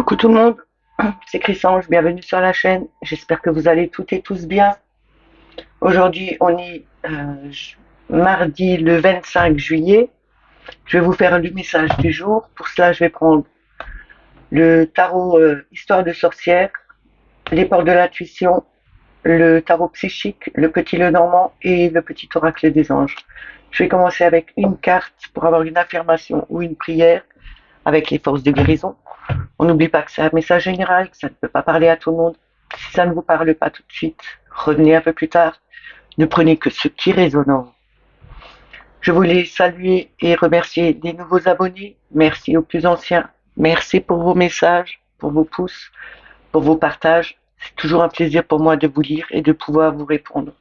Coucou tout le monde, c'est Chrysange, bienvenue sur la chaîne. J'espère que vous allez toutes et tous bien. Aujourd'hui, on est mardi le 25 juillet. Je vais vous faire le message du jour. Pour cela, je vais prendre le tarot Histoire de sorcière, les portes de l'intuition, le tarot psychique, le petit Lenormand et le petit oracle des anges. Je vais commencer avec une carte pour avoir une affirmation ou une prière avec les forces de guérison. On n'oublie pas que c'est un message général, que ça ne peut pas parler à tout le monde. Si ça ne vous parle pas tout de suite, revenez un peu plus tard. Ne prenez que ce qui résonne en vous. Je voulais saluer et remercier les nouveaux abonnés. Merci aux plus anciens. Merci pour vos messages, pour vos pouces, pour vos partages. C'est toujours un plaisir pour moi de vous lire et de pouvoir vous répondre.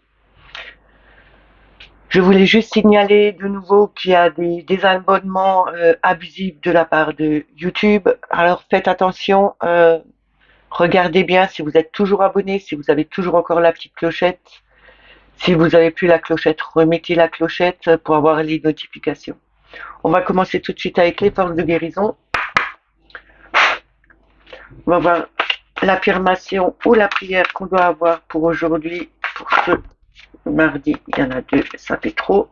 Je voulais juste signaler de nouveau qu'il y a des désabonnements abusifs de la part de YouTube. Alors faites attention. Regardez bien si vous êtes toujours abonné, si vous avez toujours encore la petite clochette. Si vous n'avez plus la clochette, remettez la clochette pour avoir les notifications. On va commencer tout de suite avec les forces de guérison. On va voir l'affirmation ou la prière qu'on doit avoir pour aujourd'hui, pour ce mardi. Il y en a deux, ça fait trop.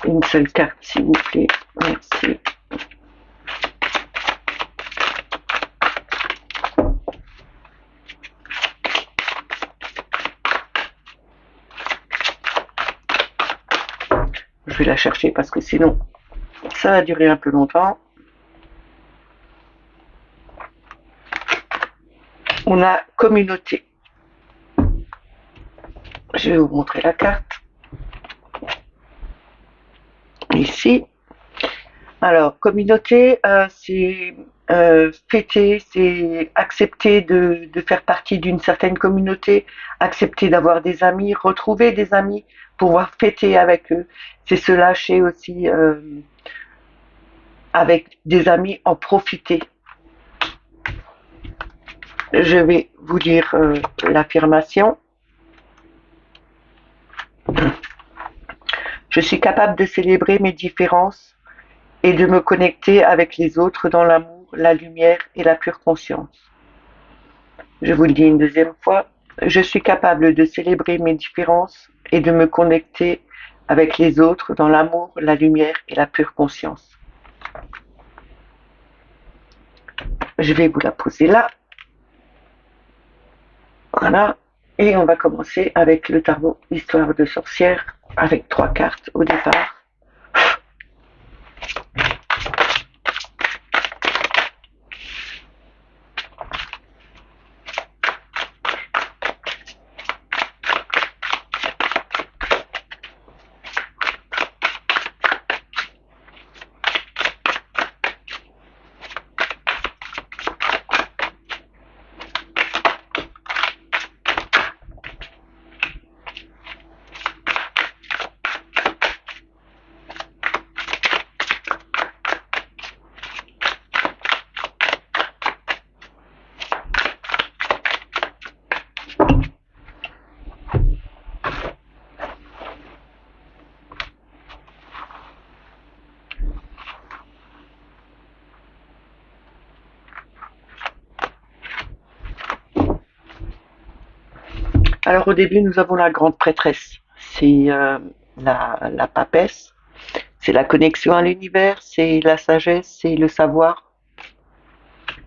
Une seule carte, s'il vous plaît. Merci. Je vais la chercher parce que sinon, ça va durer un peu longtemps. On a communauté. Je vais vous montrer la carte. Ici. Alors, communauté, c'est fêter, c'est accepter de faire partie d'une certaine communauté, accepter d'avoir des amis, retrouver des amis, pouvoir fêter avec eux. C'est se lâcher aussi avec des amis, en profiter. Je vais vous dire l'affirmation. Je suis capable de célébrer mes différences et de me connecter avec les autres dans l'amour, la lumière et la pure conscience. Je vous le dis une deuxième fois. Je suis capable de célébrer mes différences et de me connecter avec les autres dans l'amour, la lumière et la pure conscience. Je vais vous la poser là. Voilà. Et on va commencer avec le tarot Histoire de sorcière avec 3 cartes au départ. Alors au début, nous avons la grande prêtresse. C'est la papesse. C'est la connexion à l'univers, c'est la sagesse, c'est le savoir.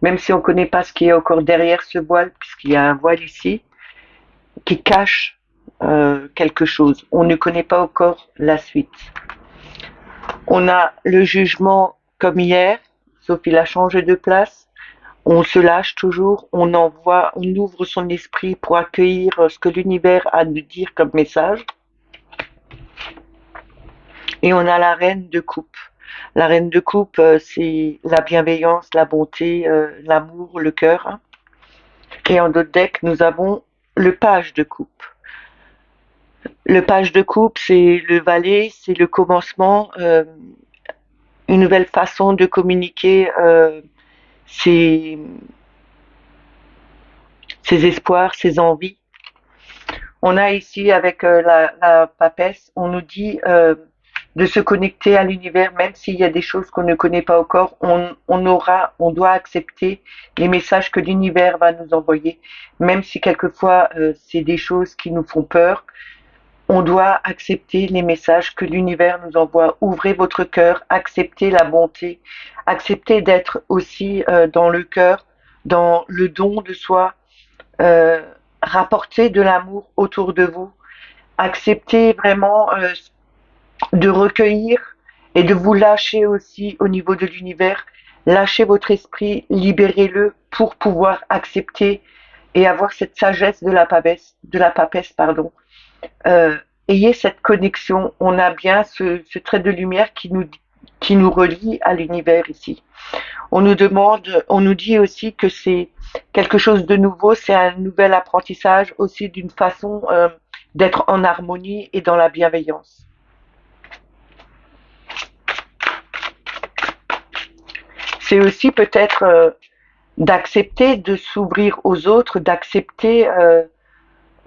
Même si on ne connaît pas ce qui est encore derrière ce voile, puisqu'il y a un voile ici qui cache quelque chose. On ne connaît pas encore la suite. On a le jugement comme hier, sauf qu'il a changé de place. On se lâche toujours, on envoie, on ouvre son esprit pour accueillir ce que l'univers a à nous dire comme message. Et on a la reine de coupe. La reine de coupe, c'est la bienveillance, la bonté, l'amour, le cœur. Et en d'autres decks, nous avons le page de coupe. Le page de coupe, c'est le valet, c'est le commencement, une nouvelle façon de communiquer ses espoirs, ses envies. On a ici avec la papesse, on nous dit de se connecter à l'univers, même s'il y a des choses qu'on ne connaît pas encore, on doit accepter les messages que l'univers va nous envoyer, même si quelquefois c'est des choses qui nous font peur. On doit accepter les messages que l'univers nous envoie. Ouvrez votre cœur, acceptez la bonté, acceptez d'être aussi dans le cœur, dans le don de soi, euh, rapportez de l'amour autour de vous, acceptez vraiment de recueillir et de vous lâcher aussi au niveau de l'univers. Lâchez votre esprit, libérez-le pour pouvoir accepter et avoir cette sagesse de la papesse, pardon. Euh, Ayez cette connexion. On a bien ce trait de lumière qui nous relie à l'univers ici. On nous dit aussi que c'est quelque chose de nouveau, c'est un nouvel apprentissage aussi d'une façon d'être en harmonie et dans la bienveillance. C'est aussi peut-être d'accepter de s'ouvrir aux autres, d'accepter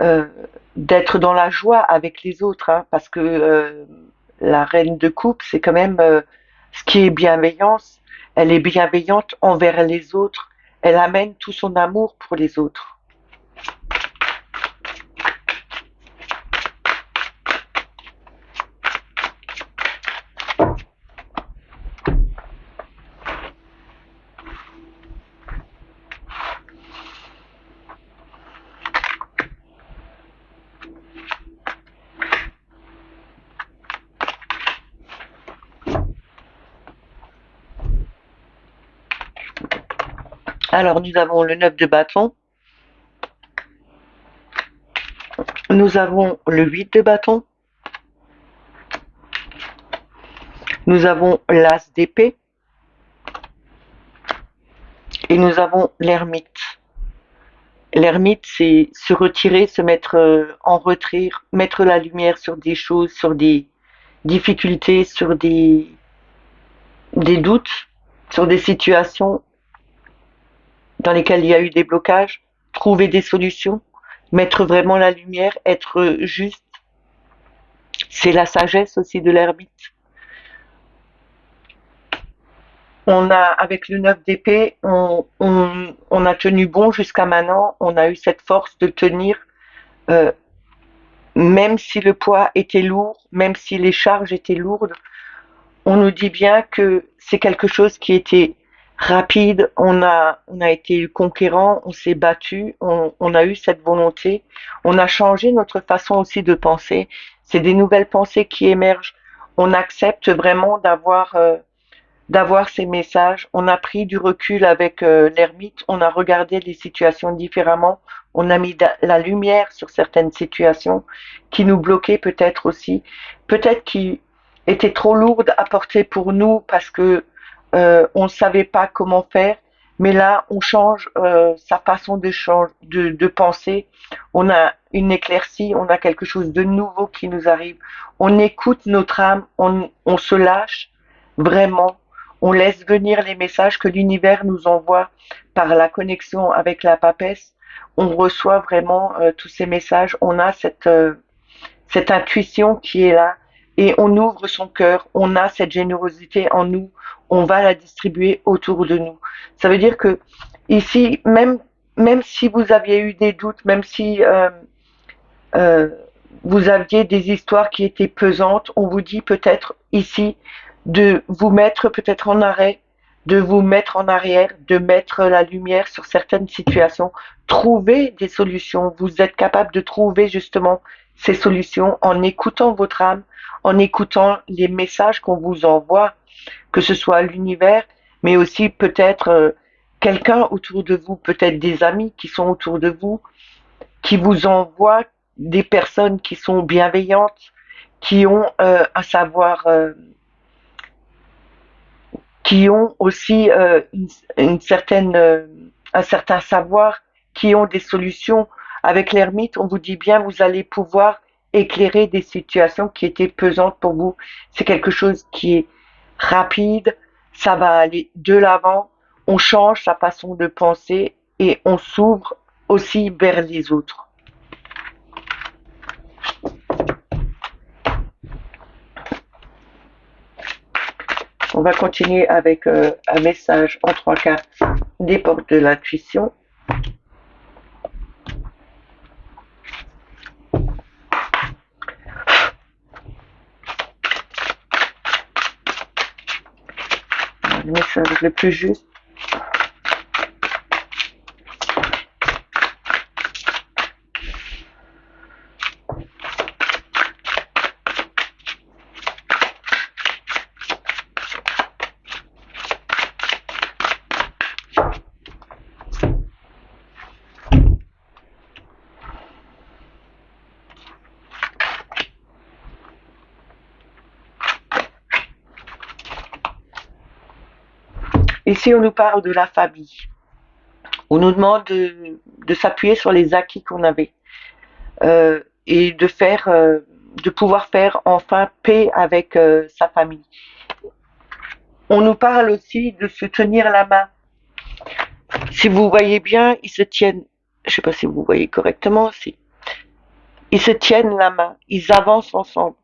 euh, d'être dans la joie avec les autres, hein, parce que la reine de coupe, c'est quand même ce qui est bienveillance. Elle est bienveillante envers les autres. Elle amène tout son amour pour les autres. Alors nous avons le 9 de bâton, nous avons le 8 de bâton, nous avons l'as d'épée et nous avons l'ermite. L'ermite, c'est se retirer, se mettre en retrait, mettre la lumière sur des choses, sur des difficultés, sur des doutes, sur des situations dans lesquelles il y a eu des blocages, trouver des solutions, mettre vraiment la lumière, être juste. C'est la sagesse aussi de l'ermite. On a, avec le 9 d'épée, on a tenu bon jusqu'à maintenant, on a eu cette force de tenir, euh, même si le poids était lourd, même si les charges étaient lourdes, on nous dit bien que c'est quelque chose qui était rapide, on a été conquérant, on s'est battu, on a eu cette volonté, on a changé notre façon aussi de penser, c'est des nouvelles pensées qui émergent, on accepte vraiment d'avoir ces messages. On a pris du recul avec l'ermite, on a regardé les situations différemment, on a mis la lumière sur certaines situations qui nous bloquaient peut-être aussi, peut-être qui étaient trop lourdes à porter pour nous parce que on ne savait pas comment faire. Mais là, on change sa façon de penser. On a une éclaircie, on a quelque chose de nouveau qui nous arrive. On écoute notre âme, on se lâche vraiment, on laisse venir les messages que l'univers nous envoie par la connexion avec la papesse. On reçoit vraiment tous ces messages. On a cette intuition qui est là et on ouvre son cœur. On a cette générosité en nous. On va la distribuer autour de nous. Ça veut dire que ici, même si vous aviez eu des doutes, même si euh, vous aviez des histoires qui étaient pesantes, on vous dit peut-être ici de vous mettre peut-être en arrêt, de vous mettre en arrière, de mettre la lumière sur certaines situations, trouver des solutions. Vous êtes capable de trouver justement ces solutions en écoutant votre âme, en écoutant les messages qu'on vous envoie, que ce soit l'univers, mais aussi peut-être quelqu'un autour de vous, peut-être des amis qui sont autour de vous, qui vous envoient des personnes qui sont bienveillantes, qui ont un savoir, qui ont aussi une certaine, un certain savoir, qui ont des solutions. Avec l'ermite, on vous dit bien, vous allez pouvoir éclairer des situations qui étaient pesantes pour vous. C'est quelque chose qui est rapide, ça va aller de l'avant, on change sa façon de penser et on s'ouvre aussi vers les autres. On va continuer avec un message en 3 cartes des portes de l'intuition. Le message le plus juste. Ici, on nous parle de la famille. On nous demande de s'appuyer sur les acquis qu'on avait et de pouvoir faire enfin paix avec sa famille. On nous parle aussi de se tenir la main. Si vous voyez bien, ils se tiennent. Je ne sais pas si vous voyez correctement. Ils se tiennent la main. Ils avancent ensemble.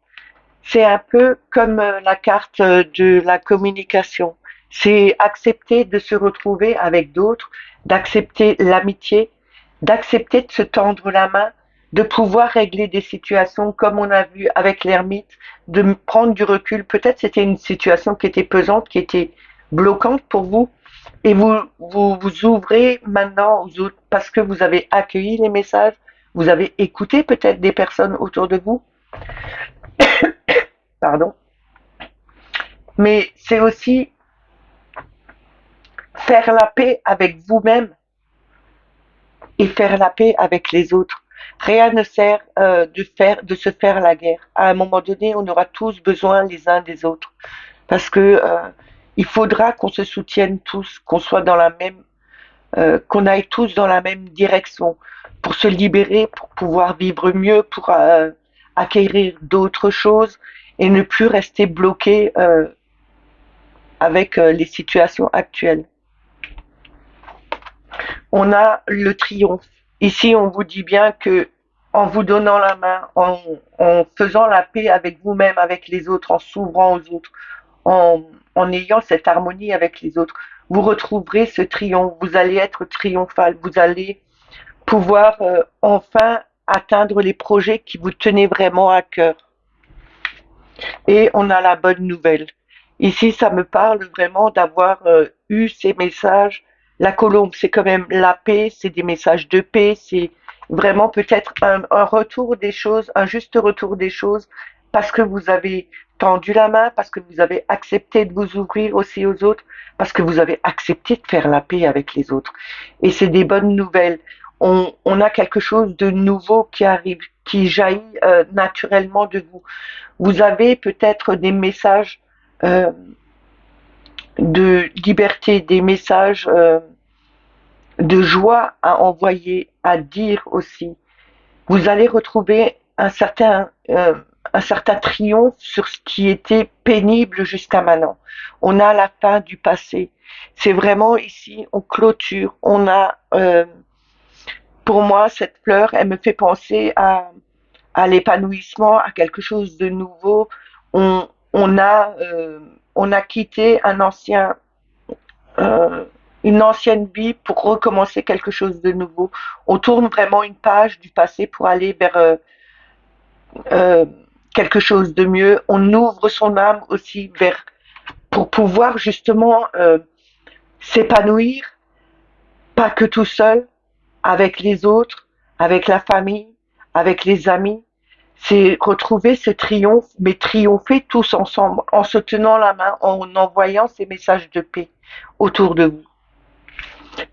C'est un peu comme la carte de la communication. C'est accepter de se retrouver avec d'autres, d'accepter l'amitié, d'accepter de se tendre la main, de pouvoir régler des situations comme on a vu avec l'ermite, de prendre du recul. Peut-être c'était une situation qui était pesante, qui était bloquante pour vous, et vous ouvrez maintenant aux autres parce que vous avez accueilli les messages, vous avez écouté peut-être des personnes autour de vous. Pardon. Mais c'est aussi faire la paix avec vous-même et faire la paix avec les autres. Rien ne sert de se faire la guerre. À un moment donné, on aura tous besoin les uns des autres, parce que il faudra qu'on se soutienne tous, qu'on soit dans la même, qu'on aille tous dans la même direction pour se libérer, pour pouvoir vivre mieux, pour acquérir d'autres choses et ne plus rester bloqué avec les situations actuelles. On a le triomphe. Ici, on vous dit bien que en vous donnant la main, en faisant la paix avec vous-même, avec les autres, en s'ouvrant aux autres, en ayant cette harmonie avec les autres, vous retrouverez ce triomphe. Vous allez être triomphal. Vous allez pouvoir enfin atteindre les projets qui vous tenaient vraiment à cœur. Et on a la bonne nouvelle. Ici, ça me parle vraiment d'avoir eu ces messages. La colombe, c'est quand même la paix, c'est des messages de paix, c'est vraiment peut-être un retour des choses, un juste retour des choses, parce que vous avez tendu la main, parce que vous avez accepté de vous ouvrir aussi aux autres, parce que vous avez accepté de faire la paix avec les autres. Et c'est des bonnes nouvelles. On a quelque chose de nouveau qui arrive, qui jaillit naturellement de vous. Vous avez peut-être des messages euh, de liberté, des messages de joie à envoyer, à dire aussi. Vous allez retrouver un certain triomphe sur ce qui était pénible jusqu'à maintenant. On a la fin du passé. C'est vraiment ici, on clôture. On a, pour moi, cette fleur, elle me fait penser à l'épanouissement, à quelque chose de nouveau. On, on a quitté euh, une ancienne vie pour recommencer quelque chose de nouveau. On tourne vraiment une page du passé pour aller vers euh, quelque chose de mieux. On ouvre son âme aussi vers pour pouvoir justement s'épanouir, pas que tout seul, avec les autres, avec la famille, avec les amis. C'est retrouver ce triomphe, mais triompher tous ensemble, en se tenant la main, en envoyant ces messages de paix autour de vous.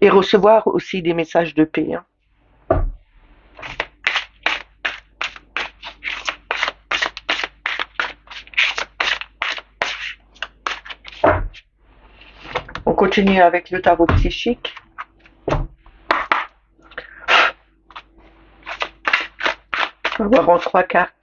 Et recevoir aussi des messages de paix. Hein. On continue avec le tarot psychique. On va voir en 3 cartes.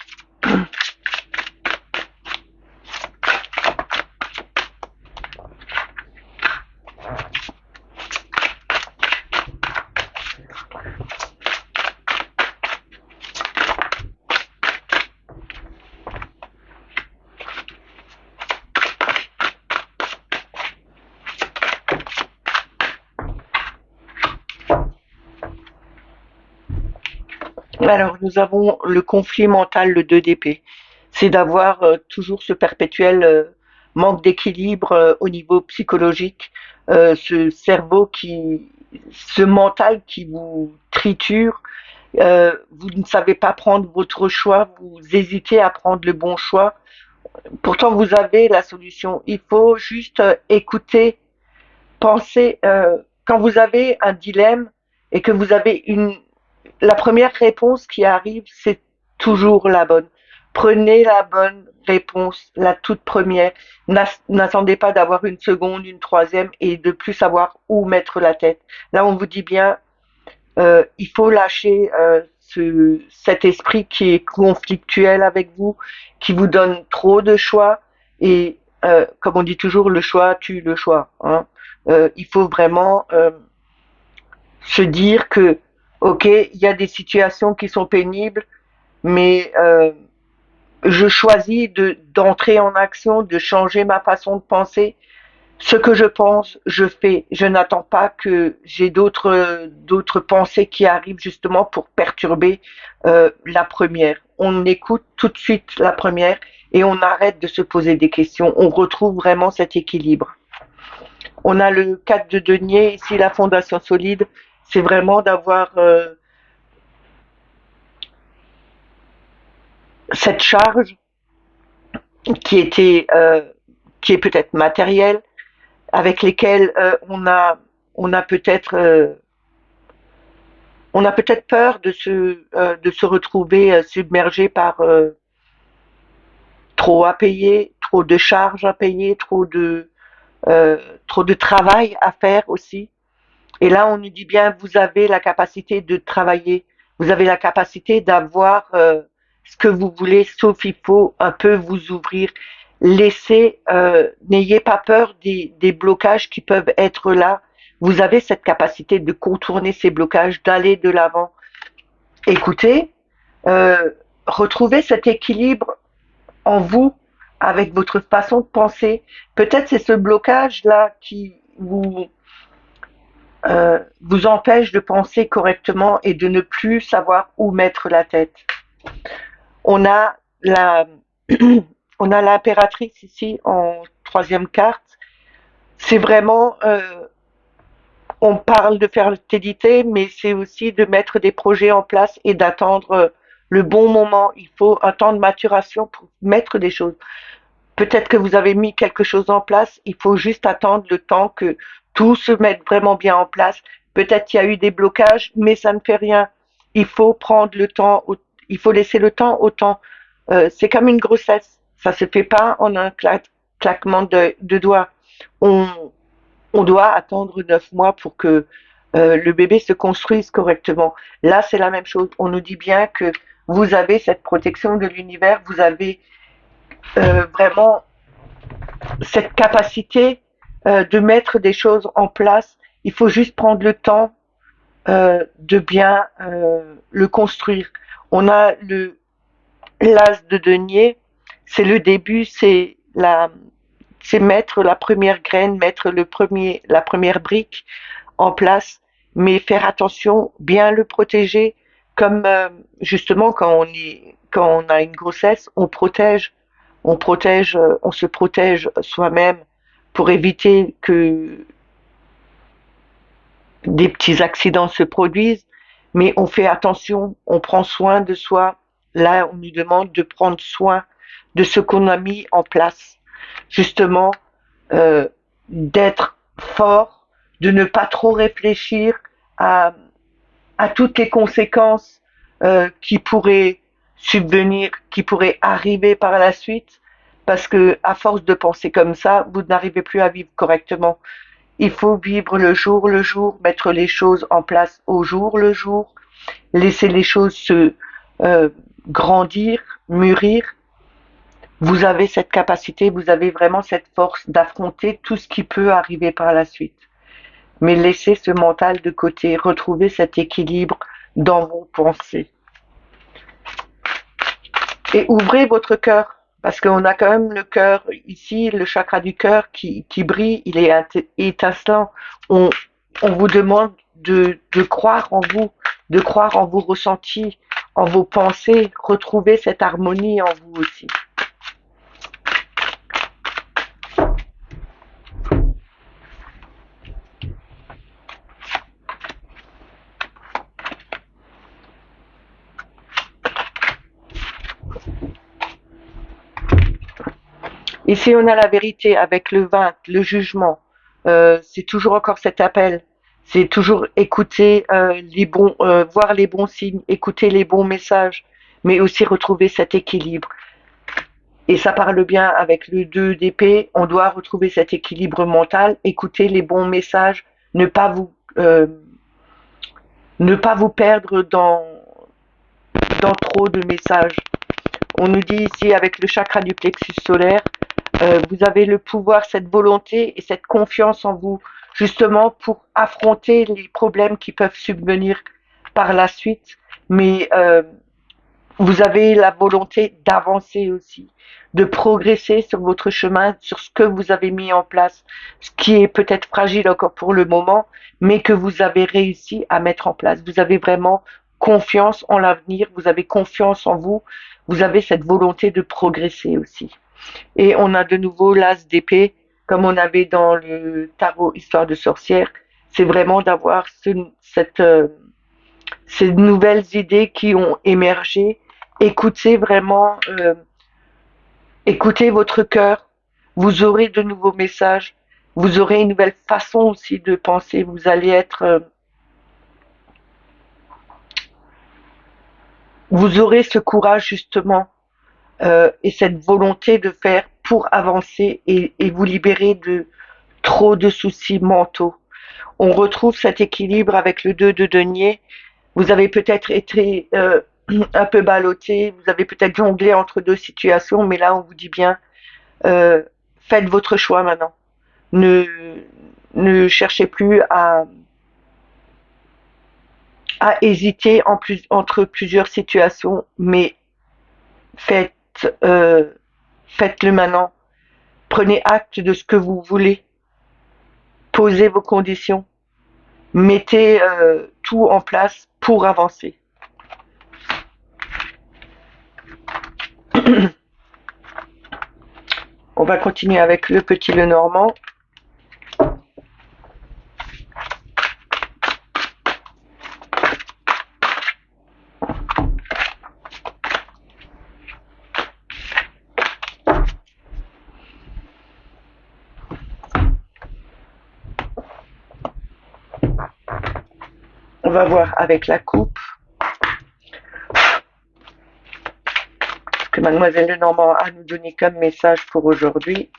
Alors, nous avons le conflit mental, le 2 d'épée. C'est d'avoir toujours ce perpétuel manque d'équilibre au niveau psychologique, ce cerveau ce mental qui vous triture. Vous ne savez pas prendre votre choix, vous hésitez à prendre le bon choix. Pourtant, vous avez la solution. Il faut juste écouter, penser. Quand vous avez un dilemme et que vous avez la première réponse qui arrive, c'est toujours la bonne. Prenez la bonne réponse, la toute première. N'attendez pas d'avoir une seconde, une troisième et de plus savoir où mettre la tête. Là, on vous dit bien, il faut lâcher cet esprit qui est conflictuel avec vous, qui vous donne trop de choix. Et comme on dit toujours, le choix tue le choix. Hein. Il faut vraiment se dire que, ok, il y a des situations qui sont pénibles, mais je choisis d'entrer en action, de changer ma façon de penser. Ce que je pense, je fais. Je n'attends pas que j'ai d'autres pensées qui arrivent justement pour perturber la première. On écoute tout de suite la première et on arrête de se poser des questions. On retrouve vraiment cet équilibre. On a le 4 de denier, ici la fondation solide, c'est vraiment d'avoir cette charge qui était qui est peut-être matérielle, avec lesquelles on a peut-être peur de se retrouver submergé par trop à payer, trop de charges à payer, trop de travail à faire aussi. Et là, on nous dit bien, vous avez la capacité de travailler, vous avez la capacité d'avoir ce que vous voulez, sauf il faut un peu vous ouvrir. Laissez, n'ayez pas peur des blocages qui peuvent être là. Vous avez cette capacité de contourner ces blocages, d'aller de l'avant. Écoutez, euh, retrouvez cet équilibre en vous avec votre façon de penser. Peut-être c'est ce blocage-là qui vous empêche de penser correctement et de ne plus savoir où mettre la tête. On a la, on a l'impératrice ici en troisième carte. C'est vraiment, on parle de fertilité, mais c'est aussi de mettre des projets en place et d'attendre le bon moment. Il faut un temps de maturation pour mettre des choses. Peut-être que vous avez mis quelque chose en place, il faut juste attendre le temps que tout se mette vraiment bien en place. Peut-être qu'il y a eu des blocages, mais ça ne fait rien. Il faut prendre le temps, il faut laisser le temps au temps. C'est comme une grossesse, ça se fait pas en un claquement de doigts. On, on doit attendre 9 mois pour que le bébé se construise correctement. Là, c'est la même chose. On nous dit bien que vous avez cette protection de l'univers, vous avez vraiment cette capacité de mettre des choses en place. Il faut juste prendre le temps de bien le construire. On a l'as de denier, c'est le début, c'est mettre la première graine, mettre la première brique en place, mais faire attention, bien le protéger, comme justement quand on a une grossesse, on se protège soi-même pour éviter que des petits accidents se produisent, mais on fait attention, on prend soin de soi. Là, on nous demande de prendre soin de ce qu'on a mis en place. Justement, d'être fort, de ne pas trop réfléchir à, à toutes les conséquences qui pourraient subvenir, qui pourraient arriver par la suite, parce que à force de penser comme ça, vous n'arrivez plus à vivre correctement. Il faut vivre le jour, mettre les choses en place au jour le jour, laisser les choses se grandir, mûrir. Vous avez cette capacité, vous avez vraiment cette force d'affronter tout ce qui peut arriver par la suite. Mais laissez ce mental de côté, retrouvez cet équilibre dans vos pensées. Et ouvrez votre cœur, parce qu'on a quand même le cœur ici, le chakra du cœur qui brille, il est étincelant. On vous demande de croire en vous, de croire en vos ressentis. en vos pensées, retrouvez cette harmonie en vous aussi. Ici, on a la vérité avec le 20, le jugement. C'est toujours encore cet appel. C'est toujours écouter voir les bons signes, écouter les bons messages, mais aussi retrouver cet équilibre. Et ça parle bien avec le 2 d'épée. On doit retrouver cet équilibre mental, écouter les bons messages, ne pas vous, euh, ne pas vous perdre dans trop de messages. On nous dit ici avec le chakra du plexus solaire, vous avez le pouvoir, cette volonté et cette confiance en vous, justement pour affronter les problèmes qui peuvent subvenir par la suite. Mais vous avez la volonté d'avancer aussi, de progresser sur votre chemin, sur ce que vous avez mis en place, ce qui est peut-être fragile encore pour le moment, mais que vous avez réussi à mettre en place. Vous avez vraiment confiance en l'avenir, vous avez confiance en vous, vous avez cette volonté de progresser aussi. Et on a de nouveau l'as d'épée, comme on avait dans le tarot Histoire de sorcière. C'est vraiment d'avoir ces nouvelles idées qui ont émergé. Écoutez vraiment, écoutez votre cœur. Vous aurez de nouveaux messages. Vous aurez une nouvelle façon aussi de penser. Vous aurez ce courage justement et cette volonté de faire pour avancer et vous libérer de trop de soucis mentaux. On retrouve cet équilibre avec le 2 de denier. Vous avez peut-être été un peu ballotté, vous avez peut-être jonglé entre deux situations, mais là on vous dit bien, euh, faites votre choix maintenant. Ne, ne cherchez plus à hésiter entre plusieurs situations, mais faites, euh, faites-le maintenant. Prenez acte de ce que vous voulez. Posez vos conditions. Mettez tout en place pour avancer. On va continuer avec le petit Lenormand. On va voir avec la coupe ce que Mademoiselle Lenormand a nous donné comme message pour aujourd'hui.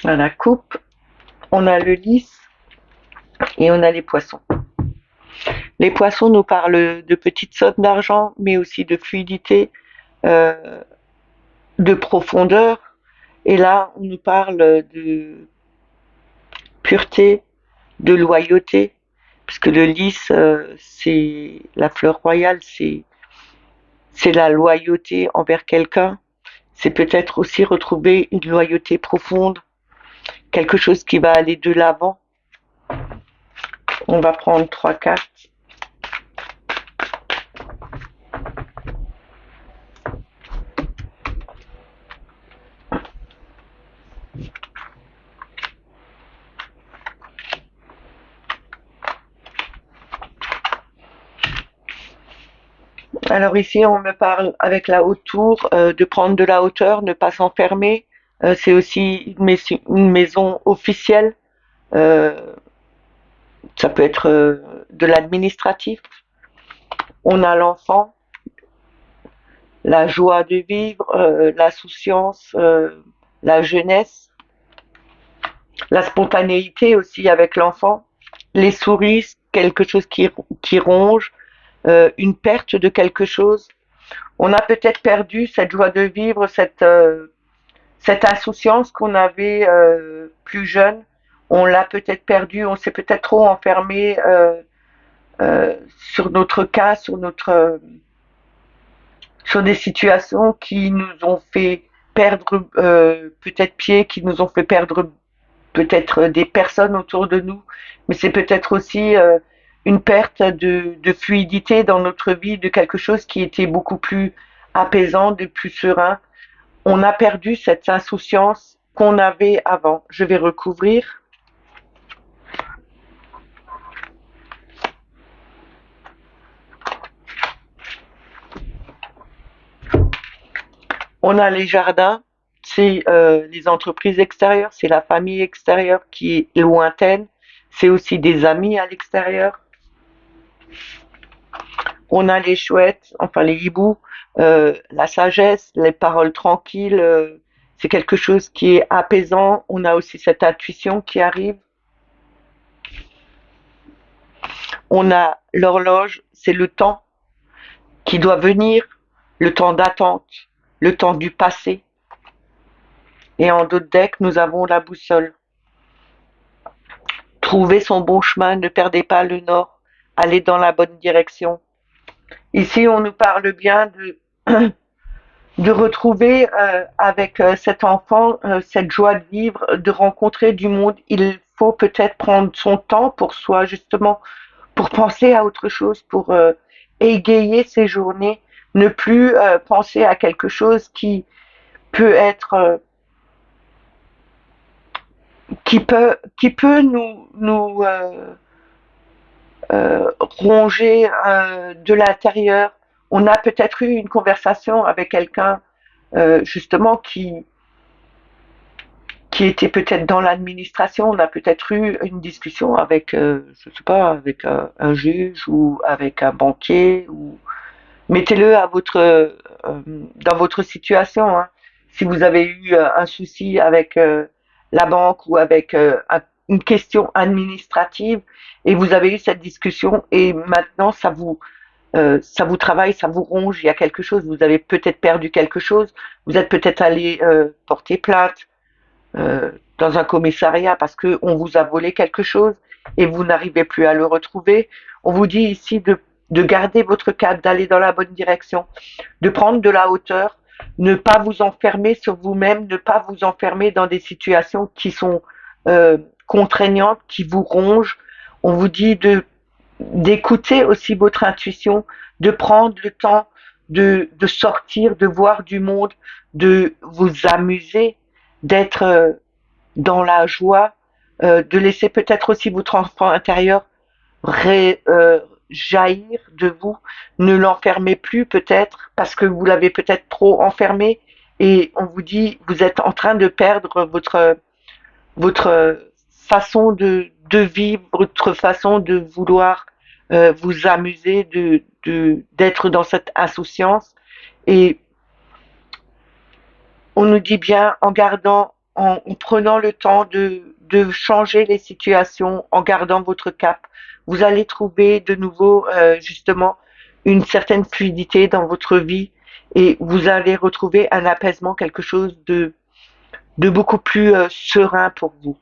À la coupe, on a le lys et on a les poissons. Les poissons nous parlent de petites sommes d'argent, mais aussi de fluidité, euh, de profondeur. Et là, on nous parle de pureté, de loyauté, puisque le lys, c'est la fleur royale, c'est la loyauté envers quelqu'un. C'est peut-être aussi retrouver une loyauté profonde, quelque chose qui va aller de l'avant. On va prendre 3 cartes. Alors ici, on me parle avec la haute tour de prendre de la hauteur, ne pas s'enfermer. C'est aussi une maison officielle. Euh, Ça peut être de l'administratif. On a l'enfant, la joie de vivre, l'insouciance, la jeunesse, la spontanéité aussi avec l'enfant, les souris, quelque chose qui ronge, une perte de quelque chose. On a peut-être perdu cette joie de vivre, cette insouciance qu'on avait plus jeune. On l'a peut-être perdu, on s'est peut-être trop enfermé sur notre cas, sur des situations qui nous ont fait perdre peut-être pied, qui nous ont fait perdre peut-être des personnes autour de nous, mais c'est peut-être aussi une perte de fluidité dans notre vie, de quelque chose qui était beaucoup plus apaisant, de plus serein. On a perdu cette insouciance qu'on avait avant. Je vais recouvrir. On a les jardins, c'est les entreprises extérieures, c'est la famille extérieure qui est lointaine, c'est aussi des amis à l'extérieur. On a les chouettes, enfin les hiboux, la sagesse, les paroles tranquilles, c'est quelque chose qui est apaisant. On a aussi cette intuition qui arrive. On a l'horloge, c'est le temps qui doit venir, le temps d'attente, le temps du passé. Et en d'autres decks, nous avons la boussole. Trouvez son bon chemin, ne perdez pas le nord, allez dans la bonne direction. Ici, on nous parle bien de retrouver avec cet enfant cette joie de vivre, de rencontrer du monde. Il faut peut-être prendre son temps pour soi, justement, pour penser à autre chose, pour égayer ses journées, ne plus penser à quelque chose qui peut être, qui peut nous ronger de l'intérieur. On a peut-être eu une conversation avec quelqu'un justement qui était peut-être dans l'administration. On a peut-être eu une discussion avec, je sais pas, avec un juge ou avec un banquier. Ou mettez-le à dans votre situation. Hein. Si vous avez eu un souci avec la banque ou avec une question administrative et vous avez eu cette discussion et maintenant ça vous travaille, ça vous ronge, il y a quelque chose, vous avez peut-être perdu quelque chose, vous êtes peut-être allé porter plainte dans un commissariat parce que on vous a volé quelque chose et vous n'arrivez plus à le retrouver. On vous dit ici de garder votre cap, d'aller dans la bonne direction, de prendre de la hauteur, ne pas vous enfermer sur vous-même, ne pas vous enfermer dans des situations qui sont contraignantes, qui vous rongent. On vous dit d'écouter aussi votre intuition, de prendre le temps de sortir, de voir du monde, de vous amuser, d'être dans la joie, de laisser peut-être aussi votre enfant intérieur jaillir de vous. Ne l'enfermez plus peut-être parce que vous l'avez peut-être trop enfermé et on vous dit vous êtes en train de perdre votre façon de vivre, votre façon de vouloir vous amuser, d'être dans cette insouciance. Et on nous dit bien en gardant, en prenant le temps de changer les situations, en gardant votre cap, vous allez trouver de nouveau justement une certaine fluidité dans votre vie et vous allez retrouver un apaisement, quelque chose de beaucoup plus serein pour vous.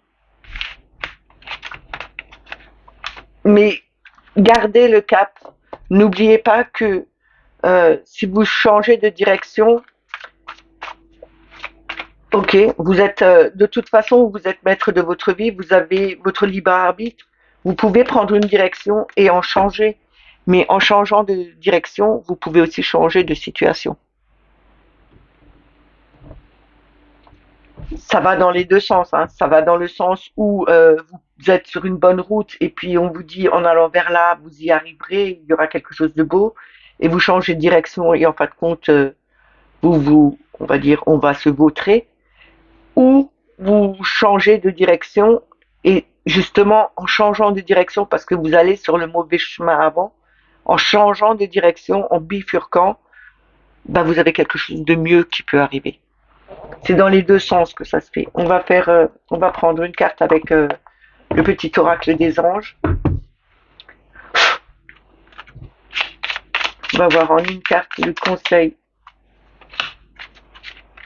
Mais gardez le cap. N'oubliez pas que si vous changez de direction, ok, vous êtes de toute façon, vous êtes maître de votre vie, vous avez votre libre arbitre. Vous pouvez prendre une direction et en changer. Mais en changeant de direction, vous pouvez aussi changer de situation. Ça va dans les deux sens. Hein. Ça va dans le sens où vous êtes sur une bonne route et puis on vous dit en allant vers là, vous y arriverez, il y aura quelque chose de beau. Et vous changez de direction et en fin de compte, on va dire, on va se vautrer. Ou vous changez de direction et justement en changeant de direction parce que vous allez sur le mauvais chemin avant, en changeant de direction, en bifurquant, bah vous avez quelque chose de mieux qui peut arriver. C'est dans les deux sens que ça se fait. On va prendre une carte avec le petit oracle des anges. On va voir en une carte le conseil.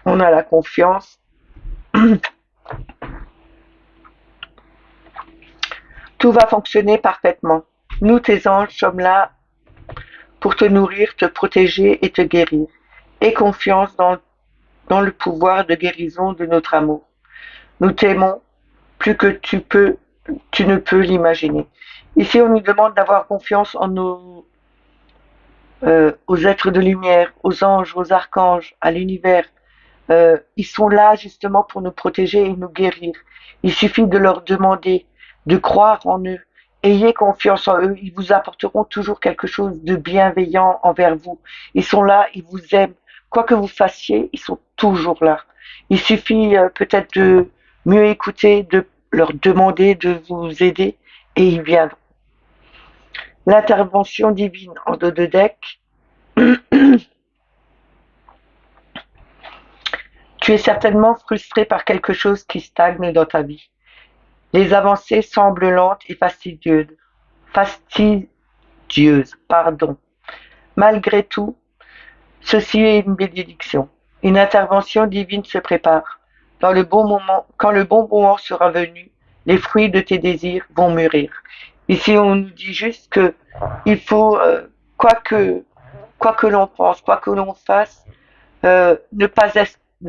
On a la confiance. Tout va fonctionner parfaitement. Nous, tes anges, sommes là pour te nourrir, te protéger et te guérir. Aie confiance dans le pouvoir de guérison de notre amour. Nous t'aimons plus que tu ne peux l'imaginer. Ici, on nous demande d'avoir confiance en aux êtres de lumière, aux anges, aux archanges, à l'univers. Ils sont là justement pour nous protéger et nous guérir. Il suffit de leur demander, de croire en eux. Ayez confiance en eux, ils vous apporteront toujours quelque chose de bienveillant envers vous. Ils sont là, ils vous aiment. Quoi que vous fassiez, ils sont toujours là. Il suffit peut-être de mieux écouter, de leur demander de vous aider et ils viendront. L'intervention divine en dos de deck. Tu es certainement frustré par quelque chose qui stagne dans ta vie. Les avancées semblent lentes et fastidieuses, pardon. Malgré tout, ceci est une bénédiction. Une intervention divine se prépare. Dans le bon moment, quand le bon moment sera venu, les fruits de tes désirs vont mûrir. Ici, on nous dit juste que il faut, quoi que l'on pense, quoi que l'on fasse, ne pas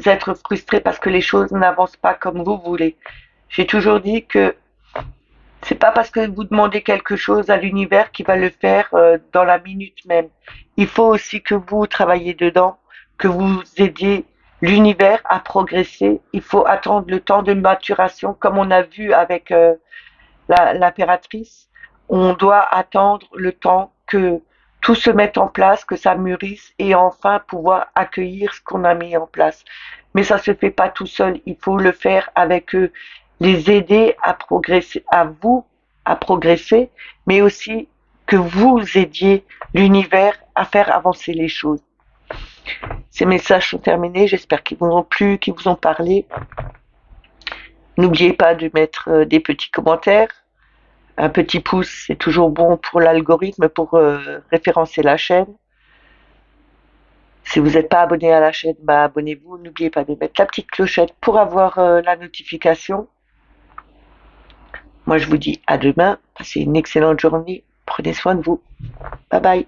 être frustré parce que les choses n'avancent pas comme vous voulez. J'ai toujours dit que c'est pas parce que vous demandez quelque chose à l'univers qui va le faire dans la minute même. Il faut aussi que vous travaillez dedans, que vous aidiez l'univers à progresser. Il faut attendre le temps de maturation, comme on a vu avec l'impératrice. On doit attendre le temps que tout se mette en place, que ça mûrisse et enfin pouvoir accueillir ce qu'on a mis en place. Mais ça se fait pas tout seul. Il faut le faire avec eux, les aider à progresser, à vous à progresser, mais aussi que vous aidiez l'univers à faire avancer les choses. Ces messages sont terminés. J'espère qu'ils vous ont plu, qu'ils vous ont parlé. N'oubliez pas de mettre des petits commentaires. Un petit pouce, c'est toujours bon pour l'algorithme, pour référencer la chaîne. Si vous n'êtes pas abonné à la chaîne, bah abonnez-vous. N'oubliez pas de mettre la petite clochette pour avoir la notification. Moi, je vous dis à demain. Passez une excellente journée. Prenez soin de vous. Bye bye.